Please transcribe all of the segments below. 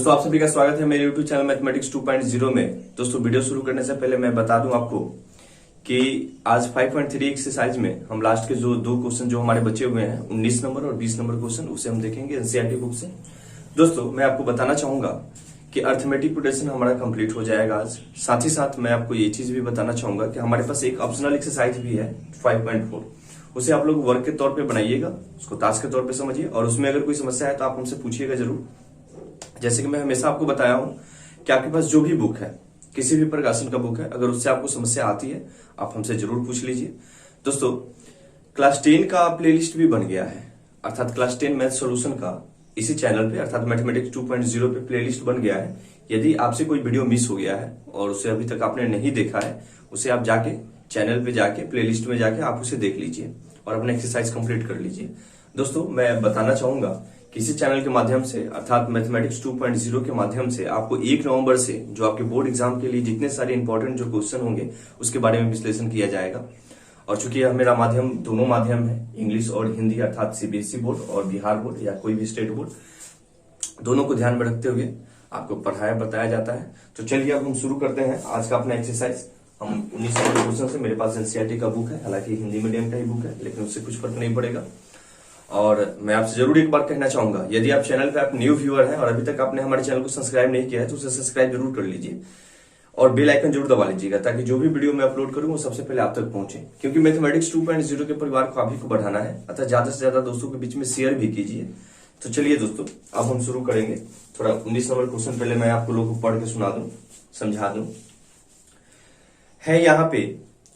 दोस्तों आप सभी का स्वागत है मेरे YouTube चैनल मैथमेटिक्स 2.0 में। दोस्तों वीडियो शुरू करने से पहले मैं बता दूं आपको कि आज 5.3 एक्सरसाइज में हम लास्ट के जो दो क्वेश्चन जो हमारे बचे हुए हैं 19 नंबर और 20 नंबर क्वेश्चन उसे हम देखेंगे एनसीईआरटी बुक से। दोस्तों मैं आपको बताना चाहूंगा कि अर्थमेटिक प्रोग्रेशन हमारा कंप्लीट हो जाएगा आज। साथ ही साथ मैं आपको ये चीज भी बताना चाहूंगा कि हमारे पास एक ऑप्शनल एक्सरसाइज भी है 5.4, उसे आप लोग वर्क के तौर पे बनाइएगा, उसको टास्क के तौर पे समझिए और उसमें अगर कोई समस्या है तो आप हमसे पूछिएगा जरूर। जैसे कि मैं हमेशा आपको बताया हूं कि आपके पास जो भी बुक है, किसी भी प्रकाशन का बुक है, अगर उससे आपको समस्या आती है आप हमसे जरूर पूछ लीजिए। दोस्तों क्लास 10 का प्लेलिस्ट भी बन गया है, अर्थात क्लास 10 मैथ सॉल्यूशन का इसी चैनल पे अर्थात मैथमेटिक्स 2.0 पे प्लेलिस्ट बन गया है। यदि आपसे कोई वीडियो मिस हो गया है और उसे अभी तक आपने नहीं देखा है, उसे आप जाके चैनल पे जाके प्लेलिस्ट में जाके आप उसे देख लीजिए और अपना एक्सरसाइज कंप्लीट कर लीजिए। दोस्तों मैं बताना चाहूंगा कि इसी चैनल के माध्यम से अर्थात मैथमेटिक्स 2.0 के माध्यम से आपको 1 नवंबर से जो आपके बोर्ड एग्जाम के लिए जितने सारे इंपॉर्टेंट जो क्वेश्चन होंगे उसके बारे में विश्लेषण किया जाएगा। और चूंकि यह मेरा माध्यम दोनों माध्यम है, इंग्लिश और हिंदी अर्थात सीबीएसई बोर्ड और बिहार बोर्ड या कोई भी स्टेट बोर्ड, दोनों को ध्यान में रखते हुए आपको पढ़ाया बताया जाता है। तो चलिए अब हम शुरू करते हैं आज का अपना एक्सरसाइज। हम 19 नंबर क्वेश्चन से, मेरे पास एनसीईआरटी का बुक है, हालांकि हिंदी मीडियम का ही बुक है लेकिन उससे कुछ फर्क नहीं पड़ेगा। और मैं आपसे जरूर एक बार कहना चाहूंगा, यदि आप चैनल पे आप न्यू व्यूअर हैं और अभी तक आपने हमारे चैनल को सब्सक्राइब नहीं किया है तो उसे सब्सक्राइब जरूर कर लीजिए और बेल आइकन जरूर दबा लीजिएगा ताकि जो भी वीडियो मैं अपलोड करूं वो सबसे पहले आप तक पहुंचे, क्योंकि मैथमेटिक्स 2.0 के परिवार को आप ही को बढ़ाना है। अतः ज्यादा से ज्यादा दोस्तों के बीच में शेयर भी कीजिए। तो चलिए दोस्तों अब हम शुरू करेंगे। थोड़ा 19 नंबर क्वेश्चन पहले मैं आपको लोगों को पढ़ के सुना दूं, समझा दूं। है यहाँ पे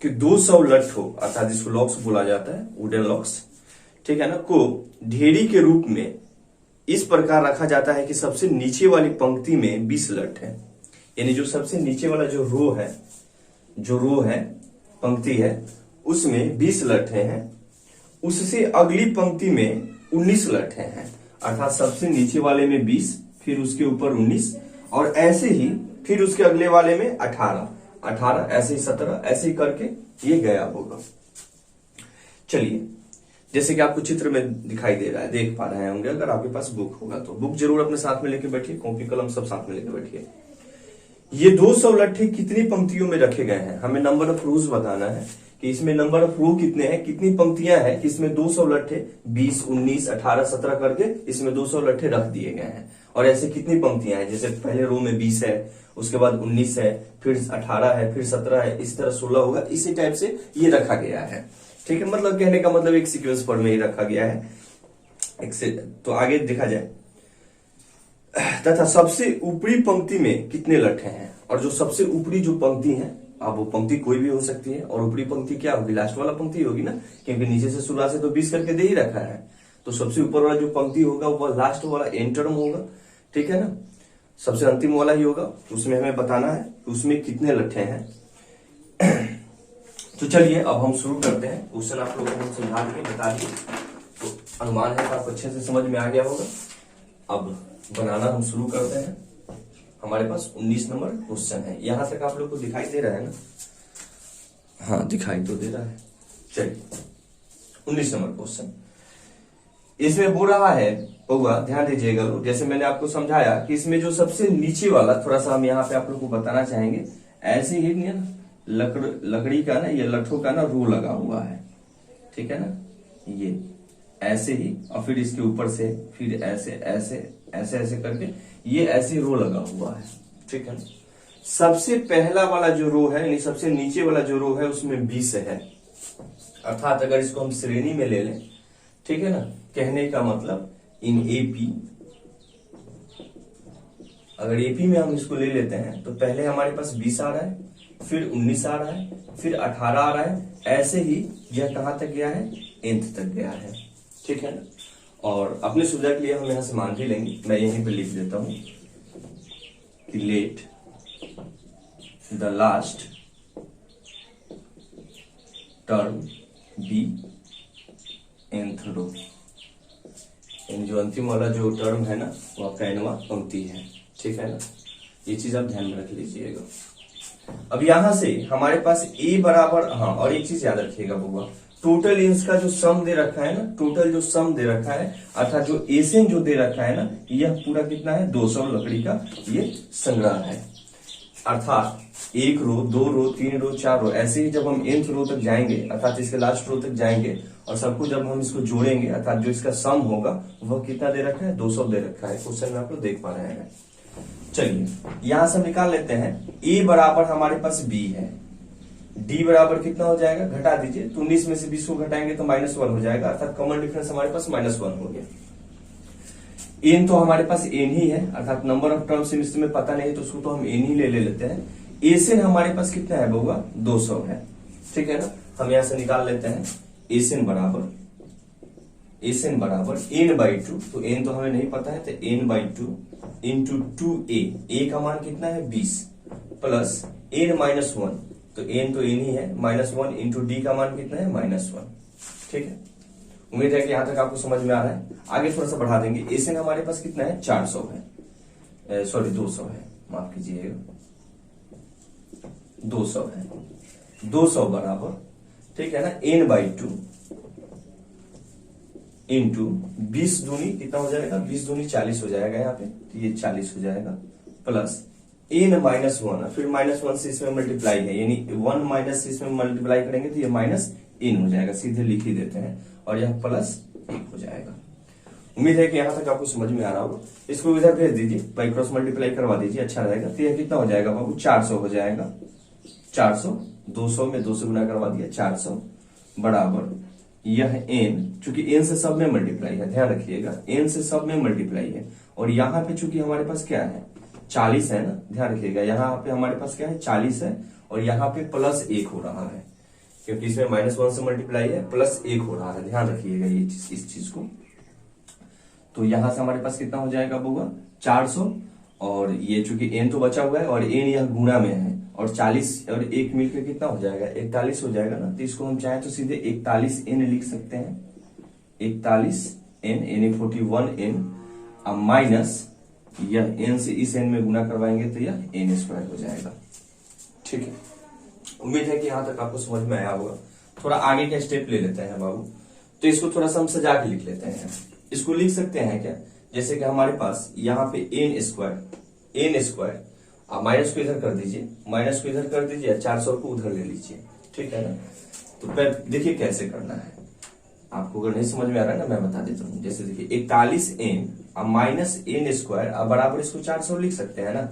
कि 200 लट्ठों अर्थात जिसको लॉक्स बोला जाता है, वुडन लॉक्स, ठीक है ना, को ढेरी के रूप में इस प्रकार रखा जाता है कि सबसे नीचे वाली पंक्ति में 20 लट्ठ है। यानी जो सबसे नीचे वाला जो रो है पंक्ति है उसमें 20 लट्ठे हैं, उससे अगली पंक्ति में 19 लट्ठे हैं, अर्थात सबसे नीचे वाले में 20, फिर उसके ऊपर 19 और ऐसे ही फिर उसके अगले वाले में 18 ऐसे ही 17, ऐसे ही करके ये गया होगा। चलिए जैसे कि आपको चित्र में दिखाई दे रहा है, देख पा रहे होंगे, अगर आपके पास बुक होगा तो बुक जरूर अपने साथ में लेके बैठिए, कॉपी कलम सब साथ में लेके बैठिए। ये 200 लट्ठे कितनी पंक्तियों में रखे गए हैं, हमें नंबर ऑफ रोज बताना है कि इसमें नंबर ऑफ रो कितने हैं, कितनी पंक्तियां हैं कि इसमें 200 लट्ठे 20, 19, 18, 17 करके इसमें 200 लट्ठे रख दिए गए हैं। और ऐसे कितनी पंक्तियां हैं, जैसे पहले रो में 20 है, उसके बाद 19 है, फिर 18 है, फिर 17 है, इस तरह 16 होगा। इसी टाइप से ये रखा गया है, ठीक है। मतलब कहने का मतलब एक सीक्वेंस फॉर्म में ही रखा गया है। तो आगे देखा जाए तथा सबसे ऊपरी पंक्ति में कितने लट्ठे हैं, और जो सबसे ऊपरी जो पंक्ति है, अब वो पंक्ति कोई भी हो सकती है और ऊपरी पंक्ति क्या होगी, लास्ट वाला पंक्ति होगी ना, क्योंकि नीचे से 16 से तो 20 करके दे ही रखा है। तो सबसे ऊपर वाला जो पंक्ति होगा वो लास्ट वाला एंड टर्म होगा, ठीक है ना, सबसे अंतिम वाला ही होगा। उसमें हमें बताना है उसमें कितने लट्ठे हैं। तो चलिए अब हम शुरू करते हैं। क्वेश्चन आप लोगों को समझा के बता दिए तो अनुमान है कि आपको अच्छे से समझ में आ गया होगा। अब बनाना हम शुरू करते हैं। हमारे पास 19 नंबर क्वेश्चन है, यहां तक आप लोग को दिखाई दे रहा है ना? हाँ दिखाई तो दे रहा है। चलिए 19 नंबर क्वेश्चन इसमें बोल रहा है, होगा ध्यान दीजिएगा लोग, जैसे मैंने आपको समझाया कि इसमें जो सबसे नीचे वाला, थोड़ा सा हम यहाँ पे आप लोग को बताना चाहेंगे, ऐसे ही नहीं है ना, लकड़ी का ना, ये लट्ठों का ना रो लगा हुआ है, ठीक है ना, ये ऐसे ही, और फिर इसके ऊपर से फिर ऐसे ऐसे ऐसे ऐसे करके ये ऐसे रो लगा हुआ है, ठीक है ना। सबसे पहला वाला जो रो है, यानी सबसे नीचे वाला जो रो है उसमें 20 है, अर्थात अगर इसको हम श्रेणी में ले लें, ठीक है ना, कहने का मतलब इन एपी, अगर एपी में हम इसको ले लेते हैं तो पहले हमारे पास 20 आ रहा है, फिर 19 आ रहा है, फिर 18 आ रहा है, ऐसे ही यह कहां तक गया है, nth तक गया है, ठीक है ना। और अपने सुविधा के लिए हम यहां से मान भी लेंगे, मैं यहीं पे लिख देता हूं कि let the last term be nth row, यानी जो अंतिम वाला जो टर्म है ना वो आपका nवां पंक्ति है, ठीक है ना। ये चीज आप ध्यान में रख लीजिएगा। अब यहां से हमारे पास a बराबर, हाँ और एक चीज याद रखिएगा बुआ, टोटल एन्स का जो सम दे रखा है ना, टोटल जो सम दे रखा है अर्थात जो एसेन जो दे रखा है ना, यह पूरा कितना है 200 लकड़ी का ये संग्रह है। अर्थात 1 रो 2 रो 3 रो 4 रो ऐसे ही जब हम nth रो तक जाएंगे अर्थात इसके लास्ट रो तक जाएंगे और सबको जब हम इसको जोड़ेंगे अर्थात जो इसका सम होगा वह कितना दे रखा है 200 दे रखा है। क्वेश्चन में आप लोग देख पा रहे हैं। चलिए यहां से हम निकाल लेते हैं। a बराबर हमारे पास b है, d बराबर कितना हो जाएगा, घटा दीजिए तो 19 में से 20 को घटाएंगे तो -1 हो जाएगा अर्थात कॉमन डिफरेंस हमारे पास -1 हो गया। n तो हमारे पास n ही है अर्थात नंबर ऑफ टर्म्स इसमें पता नहीं तो उसको तो हम n ही ले लेते हैं। एसेन हमारे पास कितना है होगा 200 है, ठीक है ना। हम यहां से निकाल लेते हैं एसेन बराबर n/2, तो n तो हमें नहीं पता है तो n/2 इंटू 2a का मान कितना है 20 प्लस n-1 तो n तो n ही है -1 इंटू डी का मान कितना है -1, ठीक है। उम्मीद है कि यहां तक आपको समझ में आ रहा है। आगे थोड़ा सा बढ़ा देंगे। एसेन हमारे पास कितना है 400 है, सॉरी 200 है, माफ कीजिएगा 200 है। 200 बराबर ठीक है ना n/2 इंटू 20 दूनी कितना हो जाएगा, 20 दूनी 40 हो जाएगा यहाँ पे, तो ये 40 हो जाएगा प्लस n-1 फिर -1 से इसमें मल्टीप्लाई है यानी 1 माइनस इसमें मल्टीप्लाई करेंगे तो ये -n हो जाएगा, सीधे लिख ही देते हैं और यह +1 हो जाएगा। उम्मीद है कि यहां तक आपको समझ में आ रहा होगा। इसको इधर भेज दीजिए, बाई क्रॉस मल्टीप्लाई करवा दीजिए, अच्छा रहेगा। तो यह कितना हो जाएगा बाबू 400 हो जाएगा। 400 200 में 2 से गुना करवा दिया 400 बराबर यह n, चूंकि n से सब में मल्टीप्लाई है, ध्यान रखिएगा n से सब में मल्टीप्लाई है और यहाँ पे चूंकि हमारे पास क्या है 40 है ना, ध्यान रखिएगा यहाँ पे हमारे पास क्या है 40 है और यहाँ पे +1 हो रहा है क्योंकि इसमें -1 से मल्टीप्लाई है, +1 हो रहा है, ध्यान रखिएगा ये इस चीज को। तो यहां से हमारे पास कितना हो जाएगा होगा 400 और ये चूंकि n तो बचा हुआ है और n यह गुणा में है और 40 और 1 मिलकर कितना हो जाएगा 41 हो जाएगा ना। तो इसको हम चाहे तो सीधे 41n लिख सकते हैं, 41n यानी 41n अब माइनस यह n से इस n में गुना करवाएंगे तो यह n² हो जाएगा, ठीक है। उम्मीद है कि यहां तक आपको समझ में आया होगा। थोड़ा आगे का स्टेप ले लेते हैं बाबू, तो इसको थोड़ा सा हम सजा के लिख लेते हैं। इसको लिख सकते हैं क्या, जैसे कि हमारे पास यहाँ पे n² आप माइनस को इधर कर दीजिए, माइनस को इधर कर दीजिए, 400 को उधर ले लीजिए, ठीक है ना। तो फिर देखिए कैसे करना है, आपको अगर नहीं समझ में आ रहा है ना मैं बता देता हूँ। जैसे देखिए 41n अब माइनस n² अब बराबर इसको 400 लिख सकते हैं ना,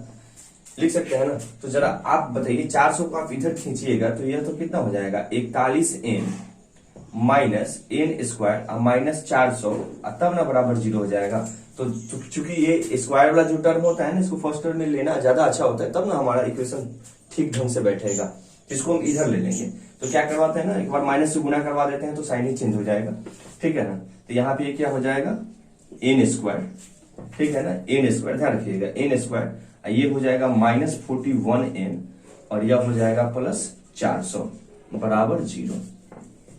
लिख सकते हैं ना। तो जरा आप बताइए 400 को आप इधर खींचिएगा तो यह तो कितना हो जाएगा 41n माइनस n² अब माइनस 400 तब ना बराबर 0 हो जाएगा। तो चूंकि ये स्क्वायर वाला जो टर्म होता है ना इसको फर्स्ट टर्म में लेना ज्यादा अच्छा होता है, तब ना हमारा इक्वेशन ठीक ढंग से बैठेगा। इसको हम इधर ले लेंगे तो क्या करवाते हैं ना, एक बार माइनस से गुना करवा देते हैं तो साइन ही चेंज हो जाएगा, ठीक है ना। तो यहाँ पे क्या हो जाएगा n², ठीक है ना, n², ध्यान रखिएगा n², ये हो जाएगा -41n और यह हो जाएगा +400 बराबर 0।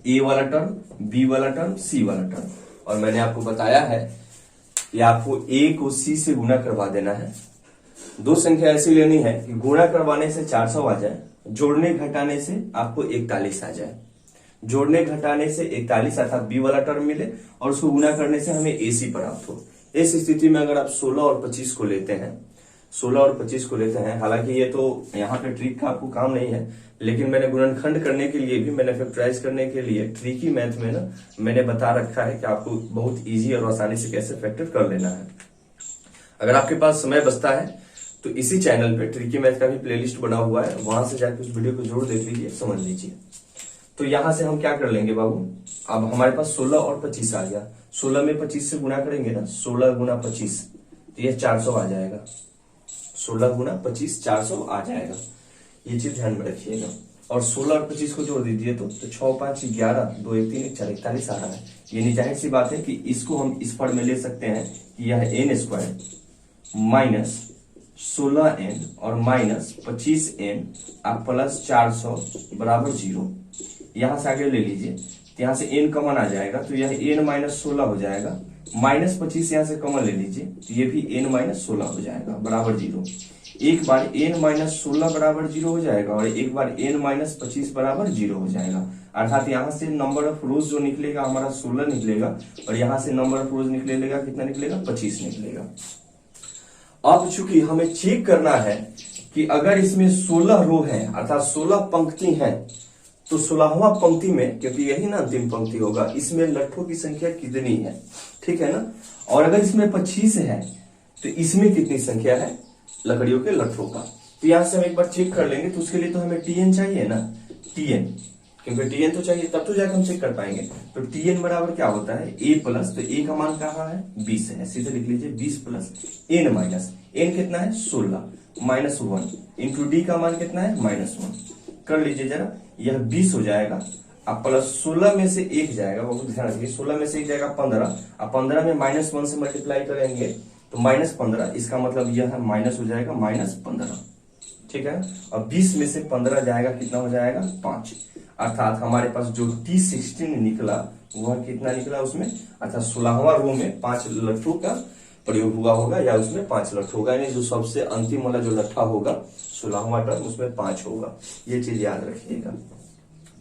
a वाला टर्म, b वाला टर्म, c वाला टर्म, और मैंने आपको बताया है कि आपको a को c से गुना करवा देना है। दो संख्या ऐसी लेनी है कि गुणा करवाने से 400 आ जाए, जोड़ने घटाने से आपको 41 आ जाए। जोड़ने घटाने से 41 अर्थात b वाला टर्म मिले और उसको गुना करने से हमें ac प्राप्त हो। इस स्थिति में अगर आप 16 और 25 को लेते हैं, 16 और 25 को लेते हैं, हालांकि ये तो यहाँ पे ट्रिक का आपको काम नहीं है, लेकिन मैंने गुणनखंड करने के लिए भी, मैंने फैक्टराइज करने के लिए ट्रिकी मैथ में ना मैंने बता रखा है कि आपको बहुत इजी और आसानी से कैसे फैक्टर कर लेना है। अगर आपके पास समय बचता है तो इसी चैनल पे ट्रिकी मैथ का भी प्लेलिस्ट बना हुआ है, वहां से जाकर उस वीडियो को जरूर देख लीजिए, समझ लीजिए। तो यहां से हम क्या कर लेंगे बाबू, अब हमारे पास 16 और 25 आ गया, 16 में 25 से गुना करेंगे ना, 16 गुना 25 तो ये 400 आ जाएगा, 16 गुना 25 400 आ जाएगा, ये चीज ध्यान में रखिएगा। और 16 और 25 को जोड़ दीजिए तो 6 5 11 2 1 3 4 41 आ रहा है। यानी जाहिर सी बात है कि इसको हम इस फॉर्म में ले सकते हैं कि यह n² माइनस 16n और माइनस 25n अब प्लस 400 बराबर 0। यहां से आगे ले लीजिए, तो यहां से n कॉमन आ जाएगा तो यह n माइनस 16 हो जाएगा, माइनस 25 यहां से कॉमन ले लीजिए तो ये भी n माइनस 16 हो जाएगा बराबर 0। एक बार n माइनस 16 बराबर 0 हो जाएगा और एक बार n माइनस 25 बराबर 0 हो जाएगा। अर्थात यहाँ से नंबर ऑफ रोज जो निकलेगा हमारा 16 निकलेगा और यहाँ से नंबर ऑफ रोज निकलेगा कितना निकलेगा 25 निकलेगा। अब चूंकि हमें चेक करना है कि अगर इसमें 16 रो है अर्थात 16 पंक्ति है तो 16वां पंक्ति में, क्योंकि यही ना अंतिम पंक्ति होगा, इसमें लट्ठों की संख्या कितनी है, ठीक है ना। और अगर इसमें 25 है तो इसमें कितनी संख्या है लकड़ियों के लट्ठों का। तो यहां से हम एक बार चेक कर लेंगे। तो उसके लिए तो हमें टीएन चाहिए ना, टीएन, क्योंकि टीएन तो चाहिए तब तो जाकर हम चेक कर पाएंगे। तो टीएन बराबर क्या होता है ए प्लस, तो ए का मान कहा है 20 है, सीधे लिख लीजिए 20 प्लस एन माइनस, एन कितना है 16 माइनस 1 इंटू डी का मान कितना है -1। कर लीजिए जरा, यह 20 हो जाएगा। अब प्लस 16 में से 1 जाएगा, बहुत ध्यान रखिए, 16 में से 1 जाएगा 15। अब 15 में -1 से मल्टीप्लाई करेंगे तो -15, इसका मतलब यह है माइनस हो जाएगा -15, ठीक है। और 20 में से 15 जाएगा कितना हो जाएगा 5। अर्थात हमारे पास जो T16 निकला वह कितना निकला उसमें, अर्थात 16वां रो में 5 लट्ठों का प्रयोग हुआ होगा या उसमें 5 लट्ठा होगा, यानी जो सबसे अंतिम वाला जो लट्ठा होगा 16वां टर्म उसमें 5 होगा। ये चीज याद रखिएगा।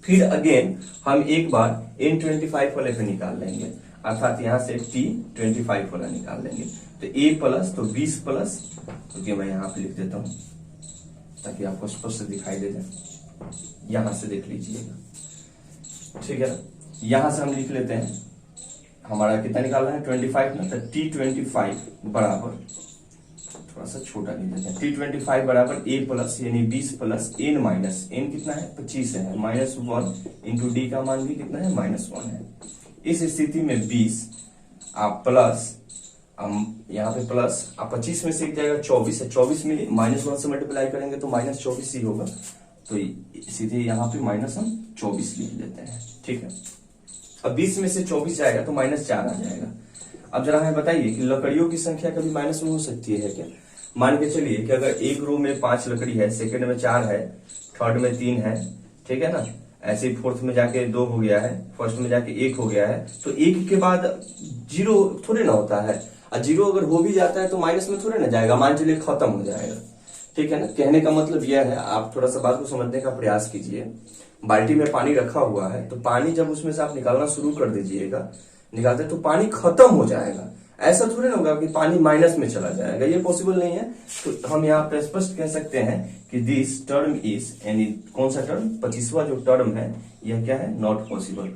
फिर अगेन हम एक बार N25 वाले पे निकाल लेंगे, अर्थात यहां से T25 वाला निकाल लेंगे। तो A प्लस, तो 20 प्लस, क्योंकि मैं यहाँ पे लिख देता हूं ताकि आपको स्पष्ट दिखाई दे जाए। यहां से देख लीजिएगा, ठीक है। यहां से हम लिख लेते हैं, हमारा कितना निकालना है 25 ना, तो T25 बराबर, थोड़ा सा छोटा लिख लेते हैं, T25 बराबर A प्लस यानी 20 प्लस एन माइनस, एन कितना है 25 है, -1 इंटू डी का मान भी कितना है -1 है। इस स्थिति में 20 आप प्लस, यहाँ पे प्लस, आप 25 में से एक जाएगा 24 है, 24 में -1 से मल्टीप्लाई करेंगे तो -24 ही होगा, तो सीधे यहाँ पे माइनस हम 24 लिख देते हैं, ठीक है। अब 20 में से 24 जाएगा तो -4 आ जाएगा। अब जरा हमें बताइए कि लकड़ियों की संख्या कभी माइनस में हो सकती है क्या। मान के चलिए कि अगर एक रो में 5 लकड़ी है, सेकंड में 4 है, थर्ड में 3 है, ठीक है ना, ऐसे ही फोर्थ में जाके 2 हो गया है, फर्स्ट में जाके 1 हो गया है, तो 1 के बाद 0 थोड़े ना होता है, और 0 अगर हो भी जाता है तो माइनस में थोड़े ना जाएगा, मान चलिए खत्म हो जाएगा, ठीक है ना। कहने का मतलब यह है, आप थोड़ा सा बात को समझने का प्रयास कीजिए। बाल्टी में पानी रखा हुआ है तो पानी जब उसमें से आप निकालना शुरू कर दीजिएगा, निकालते तो पानी खत्म हो जाएगा, ऐसा थोड़ी ना होगा कि पानी माइनस में चला जाएगा, ये पॉसिबल नहीं है। तो हम यहाँ पे स्पष्ट कह सकते हैं कि दिस टर्म इज, यानी कौन सा टर्म 25वां जो टर्म है यह क्या है, नॉट पॉसिबल,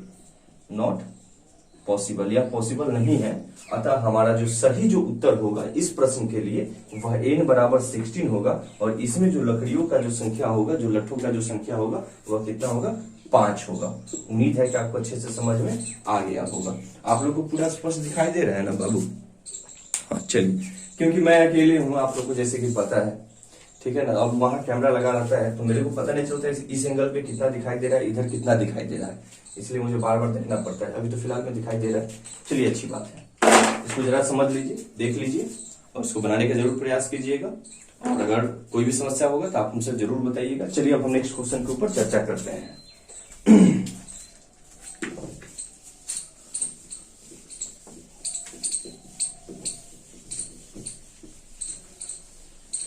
नॉट पॉसिबल या पॉसिबल नहीं है। अतः हमारा जो सही जो उत्तर होगा इस प्रश्न के लिए वह n बराबर 16 होगा और इसमें जो लकड़ियों का जो संख्या होगा, जो लट्ठों का जो संख्या होगा वह कितना होगा 5 होगा। उम्मीद है कि आपको अच्छे से समझ में आ गया होगा। आप लोग को पूरा स्पष्ट दिखाई दे रहा है ना बाबू। हाँ चलिए, क्योंकि मैं अकेले हूँ, आप लोग को जैसे कि पता है, ठीक है ना। अब वहां कैमरा लगा रहता है तो मेरे को पता नहीं चलता है इस एंगल पे कितना दिखाई दे रहा है, इधर कितना दिखाई दे रहा है, इसलिए मुझे बार बार देखना पड़ता है। अभी तो फिलहाल में दिखाई दे रहा है, चलिए अच्छी बात है। इसको जरा समझ लीजिए, देख लीजिए और इसको बनाने का जरूर प्रयास कीजिएगा। और अगर कोई भी समस्या होगा तो आप मुझसे जरूर बताइएगा। चलिए अब हम नेक्स्ट क्वेश्चन के ऊपर चर्चा करते हैं।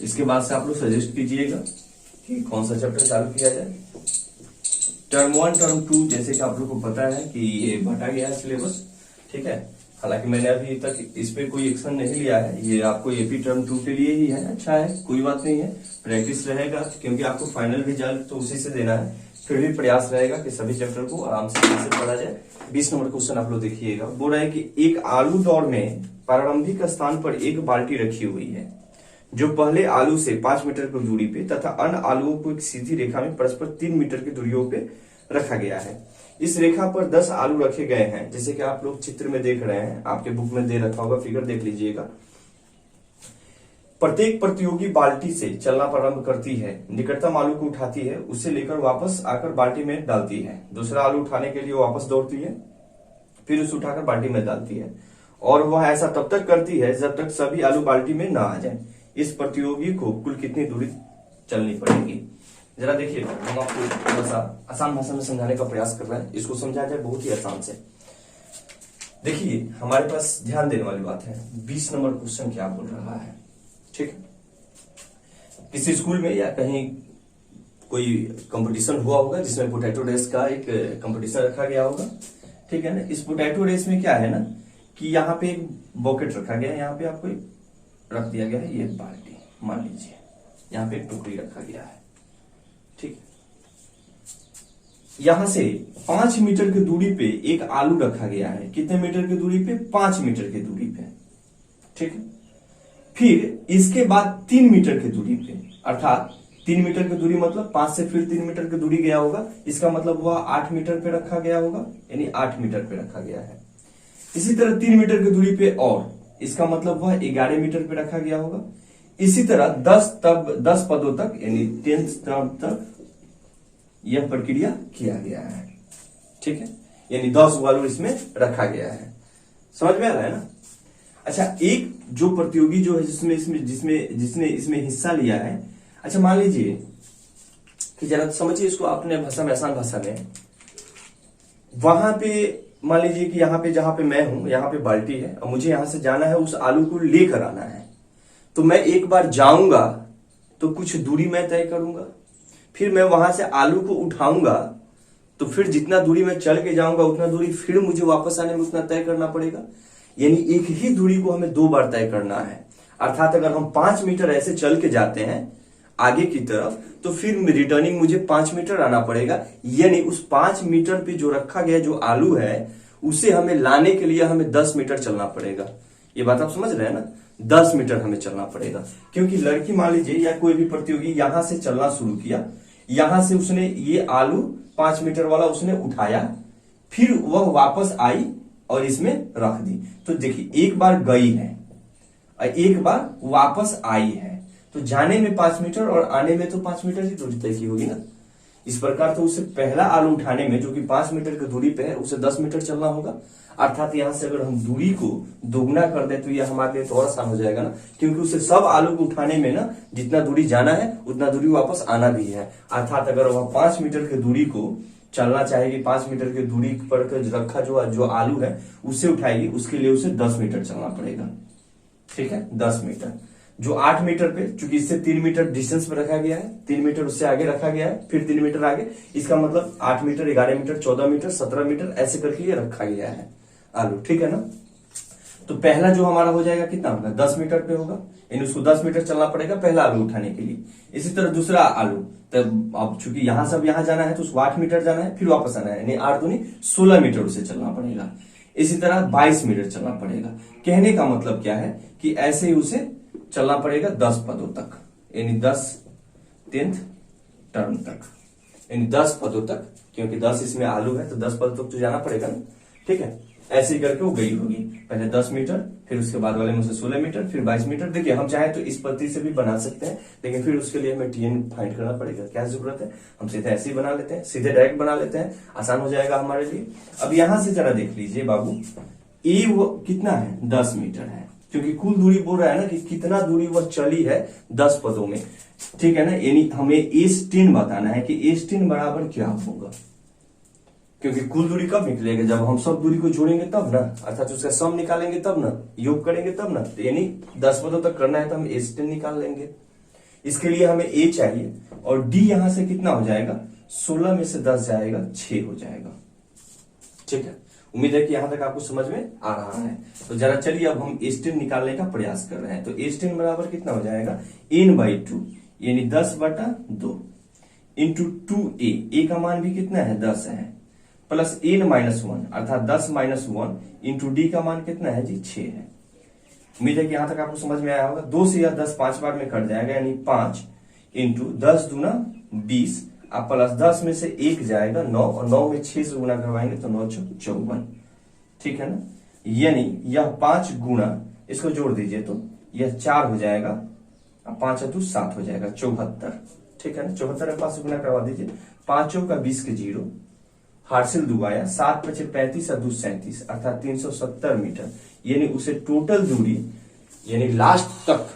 इसके बाद से आप लोग सजेस्ट कीजिएगा कि कौन सा चैप्टर चालू किया जाए। टर्म 1 टर्म 2 जैसे कि आप लोग को पता है कि ये बटा गया है सिलेबस, ठीक है। हालांकि मैंने अभी तक इस पे कोई एक्शन नहीं लिया है, ये आपको एपी टर्म 2 के लिए ही है। अच्छा है, कोई बात नहीं है, प्रैक्टिस रहेगा क्योंकि आपको फाइनल रिजल्ट तो उसी से देना है। फिर भी प्रयास रहेगा कि सभी चैप्टर को आराम से पढ़ा जाए। 20 नंबर क्वेश्चन आप लोग देखिएगा। बोल रहा है कि एक आलू दौड़ में प्रारंभिक स्थान पर एक बाल्टी रखी हुई है जो पहले आलू से 5 मीटर की दूरी पे तथा अन्य आलुओं को एक सीधी रेखा में परस्पर 3 मीटर की दूरियों पे रखा गया है। इस रेखा पर 10 आलू रखे गए हैं, जैसे कि आप लोग चित्र में देख रहे हैं, आपके बुक में दे रखा होगा, फिगर देख लीजिएगा। प्रत्येक प्रतियोगी बाल्टी से चलना प्रारंभ करती है, निकटतम आलू को उठाती है, उसे लेकर वापस आकर बाल्टी में डालती है, दूसरा आलू उठाने के लिए वापस दौड़ती है, फिर उसे उठाकर बाल्टी में डालती है और वह ऐसा तब तक करती है जब तक सभी आलू बाल्टी में ना आ जाए। इस प्रतियोगी को कुल कितनी दूरी चलनी पड़ेगी। जरा देखिए, हम आपको थोड़ा सा आसान भाषा में समझाने का प्रयास कर रहे हैं, इसको समझा जाए बहुत ही आसान से। देखिए हमारे पास ध्यान देने वाली बात है, 20 नंबर क्वेश्चन क्या बोल रहा है, ठीक है। किसी स्कूल में या कहीं कोई कंपटीशन हुआ होगा जिसमें पोटैटो रेस का एक कंपटीशन रखा गया होगा, ठीक है ना। इस पोटैटो रेस में क्या है ना कि यहाँ पे एक बॉकेट रखा गया है, यहाँ पे आपको रख दिया गया है ये बाल्टी, मान लीजिए यहाँ पे एक टोकरी रखा गया है, ठीक है। यहां से 5 मीटर की दूरी पे एक आलू रखा गया है। कितने मीटर की दूरी पे? 5 मीटर की दूरी पे, ठीक है। फिर इसके बाद 3 मीटर की दूरी पे, अर्थात 3 मीटर की दूरी मतलब 5 से फिर 3 मीटर की दूरी गया होगा, इसका मतलब हुआ 8 मीटर पे रखा गया होगा, यानी 8 मीटर पे रखा गया है। इसी तरह 3 मीटर की दूरी पे और, इसका मतलब हुआ 11 मीटर पे रखा गया होगा। इसी तरह 10 पदों तक यानी 10th टर्म तक यह प्रक्रिया किया गया है, ठीक है। यानी 10 वालू इसमें रखा गया है। समझ में आ रहा है ना? अच्छा, एक जो प्रतियोगी जो है जिसने इसमें हिस्सा लिया है, अच्छा मान लीजिए कि जरा समझिए इसको अपने भाषा में, आसान भाषा में। वहां पे मान लीजिए कि यहाँ पे जहां पे मैं हूं, यहाँ पे बाल्टी है और मुझे यहां से जाना है, उस आलू को लेकर आना है। तो मैं एक बार जाऊंगा तो कुछ दूरी मैं तय करूंगा, फिर मैं वहां से आलू को उठाऊंगा तो फिर जितना दूरी मैं चल के जाऊंगा उतना दूरी फिर मुझे वापस आने में उतना तय करना पड़ेगा। यानी एक ही दूरी को हमें 2 बार तय करना है। अर्थात अगर हम 5 मीटर ऐसे चल के जाते हैं आगे की तरफ तो फिर रिटर्निंग मुझे 5 मीटर आना पड़ेगा। यानी उस 5 मीटर पे जो रखा गया जो आलू है उसे हमें लाने के लिए हमें 10 मीटर चलना पड़ेगा। ये बात आप समझ रहे हैं ना? 10 मीटर हमें चलना पड़ेगा, क्योंकि लड़की मान लीजिए या कोई भी प्रतियोगी यहां से चलना शुरू किया, यहां से उसने ये आलू 5 मीटर वाला उसने उठाया, फिर वह वापस आई और इसमें रख दी। तो देखिए एक बार गई है और एक बार वापस आई है, तो जाने में 5 मीटर और आने में तो 5 मीटर ही दूरी तय की होगी ना। इस प्रकार तो उसे पहला आलू उठाने में जो कि 5 मीटर की दूरी पे है उसे 10 मीटर चलना होगा। अर्थात यहां से अगर हम दूरी को दोगुना कर दें तो यह हमारे लिए तो और आसान हो जाएगा ना, क्योंकि उसे सब आलू को उठाने में ना जितना दूरी जाना है उतना दूरी वापस आना भी है। अर्थात अगर वह 5 मीटर की दूरी को चलना चाहेगी, 5 मीटर की दूरी पर रखा जो आलू है उसे उठाएगी, उसके लिए उसे 10 मीटर चलना पड़ेगा, ठीक है। 10 मीटर जो 8 मीटर पे, चूंकि इससे 3 मीटर डिस्टेंस पे रखा गया है, 3 मीटर उससे आगे रखा गया है, फिर 3 मीटर आगे, इसका मतलब 8 मीटर 11 मीटर 14 मीटर 17 मीटर ऐसे करके ये रखा गया है आलू, ठीक है ना। तो पहला जो हमारा हो जाएगा कितना होगा? 10 मीटर पे होगा, यानी उसको 10 मीटर चलना पड़ेगा पहला आलू उठाने के लिए। इसी तरह दूसरा आलू, तब अब चूंकि यहां सब यहां जाना है तो उसको 8 मीटर जाना है, फिर वापस आना है, यानी 8 दूनी 16 मीटर उसे चलना पड़ेगा। इसी तरह 22 मीटर चलना पड़ेगा। कहने का मतलब क्या है कि ऐसे ही उसे चलना पड़ेगा 10 पदों तक, यानी 10th टर्म तक, यानी 10 पदों तक, क्योंकि 10 इसमें आलू है तो 10 पदों तक तो जाना पड़ेगा ना, ठीक है। ऐसे ही करके वो गई होगी, पहले 10 मीटर, फिर उसके बाद वाले में से 16 मीटर, फिर 22 मीटर। देखिए हम चाहे तो इस पद्धति से भी बना सकते हैं, लेकिन फिर उसके लिए हमें टीएन फाइंड करना पड़ेगा। क्या जरूरत है? हम सीधे ऐसे ही बना लेते हैं, सीधे डायरेक्ट बना लेते हैं, आसान हो जाएगा हमारे लिए। अब यहां से जरा देख लीजिए बाबू, ए वो कितना है? 10 मीटर है, क्योंकि कुल दूरी बोल रहा है ना कि कितना दूरी वह चली है 10 पदों में, ठीक है ना। यानी हमें A10 बताना है कि A10 बराबर क्या होगा, क्योंकि कुल दूरी कब निकलेगा? जब हम सब दूरी को जोड़ेंगे तब ना, अर्थात उसका सम निकालेंगे तब ना, योग करेंगे तब ना। तो यानी 10 पदों तक करना है तो हम A10 निकाल लेंगे। इसके लिए हमें A चाहिए और D यहां से कितना हो जाएगा? 16 में से 10 जाएगा 6 हो जाएगा, ठीक है। उम्मीद है कि यहां तक आपको समझ में आ रहा है। तो जरा चलिए अब हम A10 निकालने का प्रयास कर रहे हैं। तो A10 बराबर कितना हो जाएगा? n/2 यानी 10/2 इंटू 2a, a का मान भी कितना है? 10 है, प्लस n-1 अर्थात 10-1 इंटू डी का मान कितना है जी? 6 है। उम्मीद है कि यहां तक आपको समझ में आया होगा। 2 से यह 10 5 बार में कट जाएगा, यानी 5 इंटू 10 दूना 20, अब प्लस 10 में से 1 जाएगा 9, और 9 में 6 से गुना करवाएंगे तो 9 54, ठीक है ना। यानी यह 5 गुना, इसको जोड़ दीजिए तो यह 4 हो जाएगा, 5 है तो 7 हो जाएगा, 74, ठीक है ना। 74 में 5 से गुना करवा दीजिए, 5 चौका 20 के 0, हार्सिल दुआया, 7 पचे 35 और 2 37 अर्थात 370 मीटर। यानी उसे टोटल दूरी, यानी लास्ट तक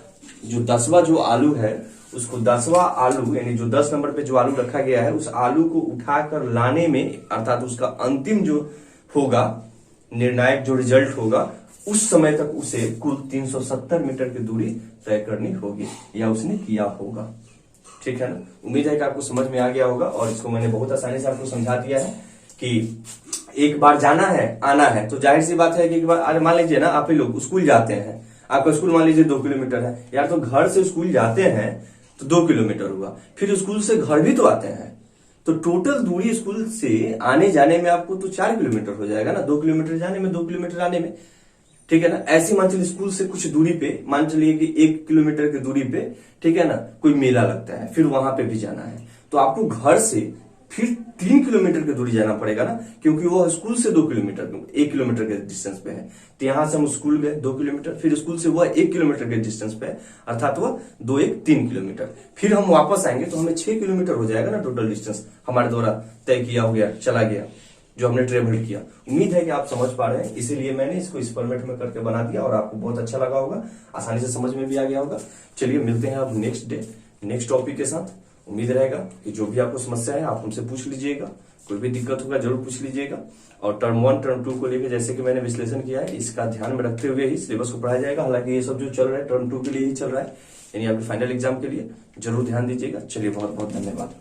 जो 10वां जो आलू है उसको 10वां आलू, यानी जो 10 नंबर पे जो आलू रखा गया है उस आलू को उठाकर लाने में, अर्थात उसका अंतिम जो होगा निर्णायक जो रिजल्ट होगा उस समय तक उसे कुल 370 मीटर की दूरी तय करनी होगी, या उसने किया होगा। ठीक है ना। उम्मीद है कि आपको समझ में आ गया होगा और इसको मैंने बहुत आसानी से आपको समझा दिया है कि एक बार जाना है आना है, तो जाहिर सी बात है कि एक बार, अरे मान लीजिए ना आप ही लोग स्कूल जाते हैं, आपका स्कूल मान लीजिए 2 किलोमीटर है यार, तो घर से स्कूल जाते हैं तो 2 किलोमीटर हुआ, फिर स्कूल से घर भी तो आते हैं, तो टोटल दूरी स्कूल से आने जाने में आपको तो 4 किलोमीटर हो जाएगा ना, 2 किलोमीटर जाने में 2 किलोमीटर आने में, ठीक है ना। ऐसे मान चलिए स्कूल से कुछ दूरी पे, मान चलिए कि 1 किलोमीटर की दूरी पे, ठीक है ना, कोई मेला लगता है, फिर वहां पे भी जाना है, तो आपको घर से फिर 3 किलोमीटर की दूरी जाना पड़ेगा ना, क्योंकि वो स्कूल से 2 किलोमीटर 1 किलोमीटर के डिस्टेंस पे है। तो यहां से हम स्कूल गए 2 किलोमीटर, फिर स्कूल से वह 1 किलोमीटर के डिस्टेंस पे है, अर्थात वह 2 1 3 किलोमीटर, फिर हम वापस आएंगे तो हमें 6 किलोमीटर हो जाएगा ना टोटल डिस्टेंस हमारे द्वारा तय किया हो गया, चला गया, जो हमने ट्रेवल किया। उम्मीद है कि आप समझ पा रहे हैं, इसीलिए मैंने इसको इस फॉर्मेट में करके बना दिया और आपको बहुत अच्छा लगा होगा, आसानी से समझ में भी आ गया होगा। चलिए मिलते हैं अब नेक्स्ट डे नेक्स्ट टॉपिक के साथ। उम्मीद रहेगा कि जो भी आपको समस्या है आप हमसे पूछ लीजिएगा, कोई भी दिक्कत होगा जरूर पूछ लीजिएगा। और टर्म 1 टर्म 2 को लेकर जैसे कि मैंने विश्लेषण किया है, इसका ध्यान में रखते हुए ही सिलेबस को पढ़ाया जाएगा। हालांकि ये सब जो चल रहा है टर्म 2 के लिए ही चल रहा है, यानी आपके फाइनल एग्जाम के लिए, जरूर ध्यान दीजिएगा। चलिए बहुत बहुत धन्यवाद।